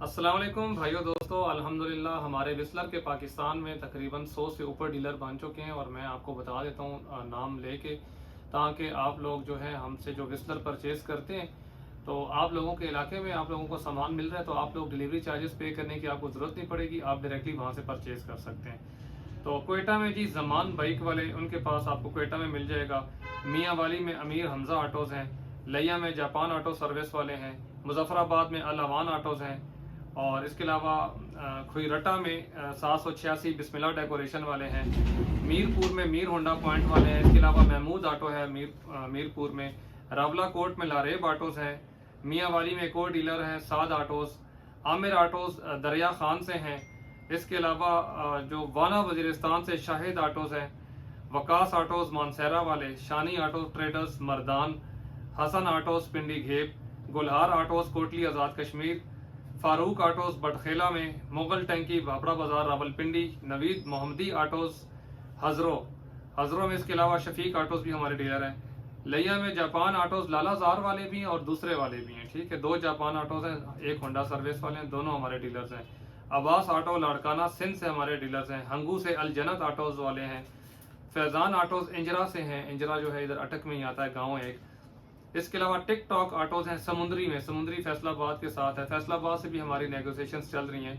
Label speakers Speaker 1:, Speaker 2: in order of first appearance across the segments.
Speaker 1: السلام علیکم بھائیو دوستو، الحمدللہ ہمارے وسلر کے پاکستان میں تقریباً 100 سے اوپر ڈیلر بن چکے ہیں، اور میں آپ کو بتا دیتا ہوں نام لے کے، تاکہ آپ لوگ جو ہے ہم سے جو وسلر پرچیز کرتے ہیں تو آپ لوگوں کے علاقے میں آپ لوگوں کو سامان مل رہا ہے تو آپ لوگ ڈیلیوری چارجز پے کرنے کی آپ کو ضرورت نہیں پڑے گی، آپ ڈائریکٹلی وہاں سے پرچیز کر سکتے ہیں۔ تو کوئٹہ میں جی زمان بائک والے، ان کے پاس آپ کو کوئٹہ میں مل جائے گا۔ میاں والی میں امیر حمزہ آٹوز ہیں، لیا میں جاپان آٹو سروس والے ہیں، مظفر آباد میں الاوان آٹوز ہیں، اور اس کے علاوہ کھوئی رٹا میں 786 بسم اللہ ڈیکوریشن والے ہیں، میرپور میں میر ہونڈا پوائنٹ والے ہیں، اس کے علاوہ محمود آٹو ہے میرپور میں، راولہ کوٹ میں لاریب آٹوز ہیں، میاں والی میں ایک اور ڈیلر ہیں سعد آٹوز، عامر آٹوز دریا خان سے ہیں، اس کے علاوہ جو وانا وزیرستان سے شاہد آٹوز ہیں، وکاس آٹوز مانسیرا والے، شانی آٹو ٹریڈرز مردان، حسن آٹوز پنڈی گھیب، گلہار آٹوز کوٹلی آزاد کشمیر، فاروق آٹوز بٹخیلا میں، مغل ٹینکی بھاپڑا بازار راولپنڈی، نوید محمدی آٹوز ہزروں میں، اس کے علاوہ شفیق آٹوز بھی ہمارے ڈیلر ہیں۔ لیا میں جاپان آٹوز لالا زار والے بھی ہیں اور دوسرے والے بھی ہیں، ٹھیک ہے، 2 جاپان آٹوز ہیں، ایک ہونڈا سروس والے ہیں، دونوں ہمارے ڈیلرز ہیں۔ عباس آٹو لاڑکانہ سندھ سے ہمارے ڈیلرز ہیں، ہنگو سے الجنت آٹوز والے ہیں، فیضان آٹوز انجرا سے ہیں، انجرا جو ہے ادھر اٹک میں ہی آتا ہے، گاؤں ایک۔ اس کے علاوہ ٹک ٹاک آٹوز ہیں سمندری میں، سمندری فیصل آباد کے ساتھ ہے، فیصل آباد سے بھی ہماری نیگوسیشنز چل رہی ہیں۔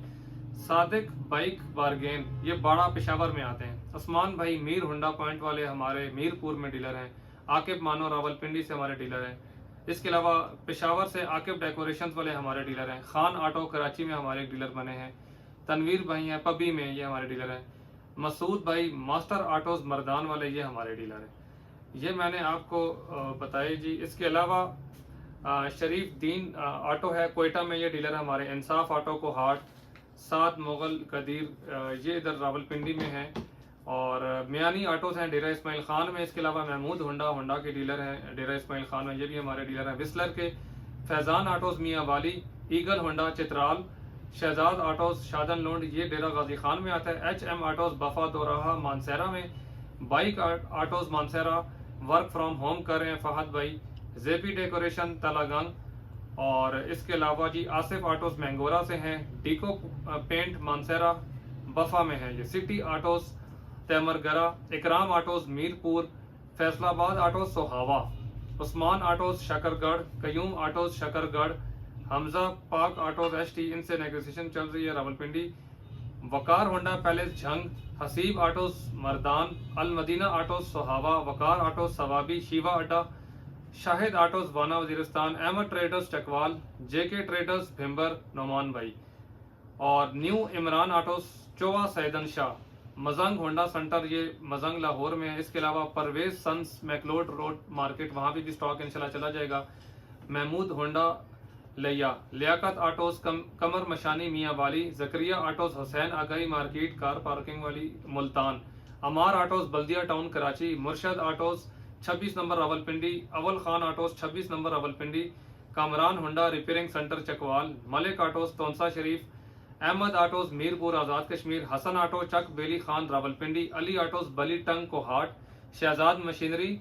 Speaker 1: صادق بائک بارگین، یہ باڑہ پشاور میں آتے ہیں۔ عثمان بھائی میر ہونڈا پوائنٹ والے ہمارے میرپور میں ڈیلر ہیں، عاقب مانو راولپنڈی سے ہمارے ڈیلر ہیں۔ اس کے علاوہ پشاور سے عاقب ڈیکوریشنز والے ہمارے ڈیلر ہیں، خان آٹو کراچی میں ہمارے ڈیلر بنے ہیں، تنویر بھائی ہیں پبی میں، یہ ہمارے ڈیلر ہیں، مسعود بھائی ماسٹر آٹوز مردان والے، یہ ہمارے ڈیلر ہیں۔ یہ میں نے آپ کو بتائی جی۔ اس کے علاوہ شریف دین آٹو ہے کوئٹہ میں، یہ ڈیلر ہمارے، انصاف آٹو کو ہاٹ، سعد مغل قدیر یہ ادھر راولپنڈی میں ہیں، اور میانی آٹوز ہیں ڈیرہ اسماعیل خان میں۔ اس کے علاوہ محمود ہونڈا کے ڈیلر ہیں ڈیرہ اسماعیل خان میں، یہ بھی ہمارے ڈیلر ہیں۔ وسلر کے فیضان autos Mianwali, eagle Honda Chitral, Shahzad autos Shadan Lund, یہ ڈیرہ غازی خان میں آتا ہے۔ H M autos Baffa Doraha Mansehra میں، bike autos Mansehra work from home کر رہے ہیں فہد بھائی، زیپی ڈیکوریشن تلاگنگ، اور اس کے علاوہ جی آصف آٹوز مینگورا سے ہیں، ڈیکو پینٹ مانسیرا بفا میں ہے، یہ سٹی آٹوز تیمر گرا، اکرام آٹوز میرپور، فیصل آباد آٹوز سوہاوا، عثمان آٹوز شکر گڑھ، قیوم آٹوز شکر گڑھ، حمزہ پاک آٹوز ایس ٹی، ان سے نیگوسیشن چل رہی ہے Rawalpindi, Waqar Honda palace Jhang, Haseeb autos Mardan, Almadina autos سوہاوا، وقار آٹوز ثوابی شیوا اڈا، شاہد آٹوز وانا وزیرستان، احمد ٹریڈرز چکوال، جے کے ٹریڈرز بھمبر نعمان بھائی، اور new Imran autos Choa Saidan Shah, Mozang Honda centre, یہ مزنگ لاہور میں ہے۔ اس کے علاوہ Pervaiz sons McLeod road market, وہاں بھی سٹاک انشاءاللہ چلا جائے گا۔ محمود ہونڈا لیا، لیاقت آٹوز کمر Mashani Mianwali, Zakariya autos Hussain Agahi market car parking والی Multan, Ammar autos Baldia town Karachi, Murshid autos 26 number Rawalpindi, Awal Khan autos 26 number Rawalpindi, Kamran Honda repairing centre Chakwal, Malik autos Taunsa Sharif, Ahmad autos Mirpur Azad Kashmir, Hassan auto Chak Beli Khan Rawalpindi, Ali autos Billitang Kohat, Shahzad machinery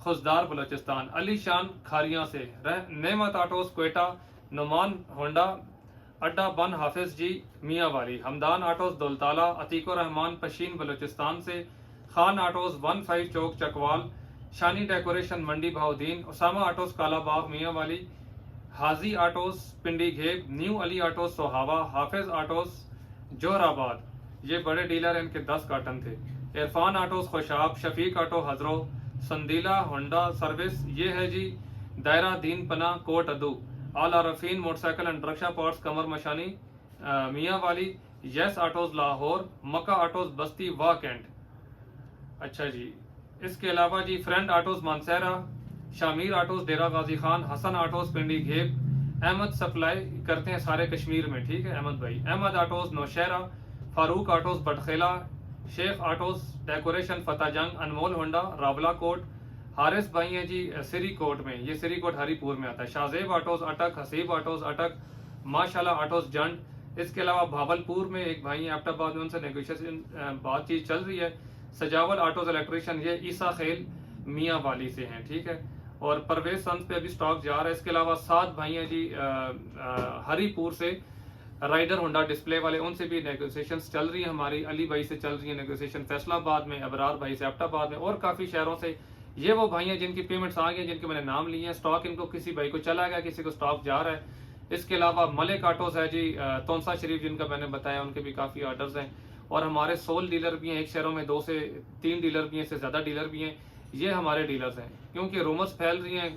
Speaker 1: Khuzdar Balochistan, Ali Shan Kharian سے، نعمت آٹوز کوئٹہ، نعمان ہونڈا اڈا بن حافظ جی میاں والی، حمدان آٹوز دولتالہ، عتیق الرحمان پشین بلوچستان سے، خان آٹوز 15 چوک چکوال، شانی ڈیکوریشن منڈی بہاؤدین، اسامہ آٹوز کالا باغ میاں والی، حاضی آٹوز پنڈی گھیب، نیو علی آٹوز سوہاوا، حافظ آٹوز جوہر آباد، یہ بڑے ڈیلر ہیں، ان کے 10 کارٹن تھے، Irfan autos Khushab, Shafiq auto Hazro, Sandila Honda service, یہ ہے جی Daira Din Panah Kot Addu, Al Arifeen motorcycle and rickshaw parts Kamar Mashani Mianwali, yes autos Lahore, Makkah autos Basti Wah cantt. اچھا جی، اس کے علاوہ جی friend autos Mansehra, Shamir autos Dera Ghazi Khan, Hassan autos Pindi Gheb, Ahmad supply کرتے ہیں سارے کشمیر میں، ٹھیک ہے احمد بھائی، احمد آٹوز نوشہرہ، فاروق آٹوز بٹخیلا، شیخ آٹوز ڈیکوریشن فتح جنگ، انمول ہونڈا راولہ کوٹ، حارث بھائی ہیں جی سری کوٹ میں، یہ سری کوٹ ہری پور میں آتا ہے، شاہزیب آٹوز اٹک، حسیب آٹوز اٹک، ماشاءاللہ آٹوز جنڈ۔ اس کے علاوہ بھاولپور میں ایک بھائی ہیں ایبٹ آباد میں، ان سے نیگوشیشن بات چیت چل رہی ہے، سجاول آٹوز الیکٹریشین، یہ عیسیٰ خیل میاں والی سے ہیں، ٹھیک ہے، اور پرویز سنس پہ ابھی سٹاک جا رہا ہے۔ اس کے علاوہ 7 بھائی ہیں جی ہری پور سے، رائڈر ہونڈا ڈسپلے والے، ان سے بھی نیگوسیشنز چل رہی ہیں ہماری، علی بھائی سے چل رہی ہیں نیگوسیشن فیصل آباد میں، ابرار بھائی سے ایبٹ آباد میں، اور کافی شہروں سے۔ یہ وہ بھائی ہیں جن کی پیمنٹس آ گئی ہیں، جن کے میں نے نام لیے ہیں۔ اسٹاک ان کو کسی بھائی کو چلا گیا، کسی کو اسٹاک جا رہا ہے۔ اس کے علاوہ ملک آٹوز ہے جی، تونسا شریف جن کا میں نے بتایا، ان کے بھی کافی آرڈرز ہیں، اور ہمارے سول ڈیلر بھی ہیں، ایک شہروں میں 2 سے 3 ڈیلر بھی ہیں، اس سے زیادہ ڈیلر بھی ہیں۔ یہ ہمارے ڈیلرز ہیں، کیونکہ رومرز پھیل رہی ہیں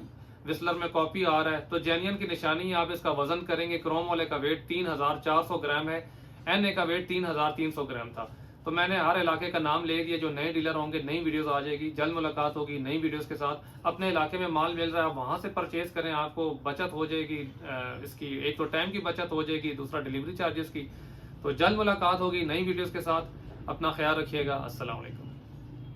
Speaker 1: وسلر میں کاپی آ رہا ہے، تو جینین کی نشانی ہے۔ آپ اس کا وزن کریں گے، کروم والے کا ویٹ 3400 گرام ہے، این اے کا ویٹ 3300 گرام تھا۔ تو میں نے ہر علاقے کا نام لے دیا، جو نئے ڈیلر ہوں گے نئی ویڈیوز آ جائے گی، جلد ملاقات ہوگی نئی ویڈیوز کے ساتھ۔ اپنے علاقے میں مال مل رہا ہے، آپ وہاں سے پرچیز کریں، آپ کو بچت ہو جائے گی اس کی، ایک تو ٹائم کی بچت ہو جائے گی، دوسرا ڈیلیوری چارجز کی۔ تو جلد ملاقات ہوگی نئی ویڈیوز کے ساتھ، اپنا خیال رکھیے گا۔ السلام علیکم۔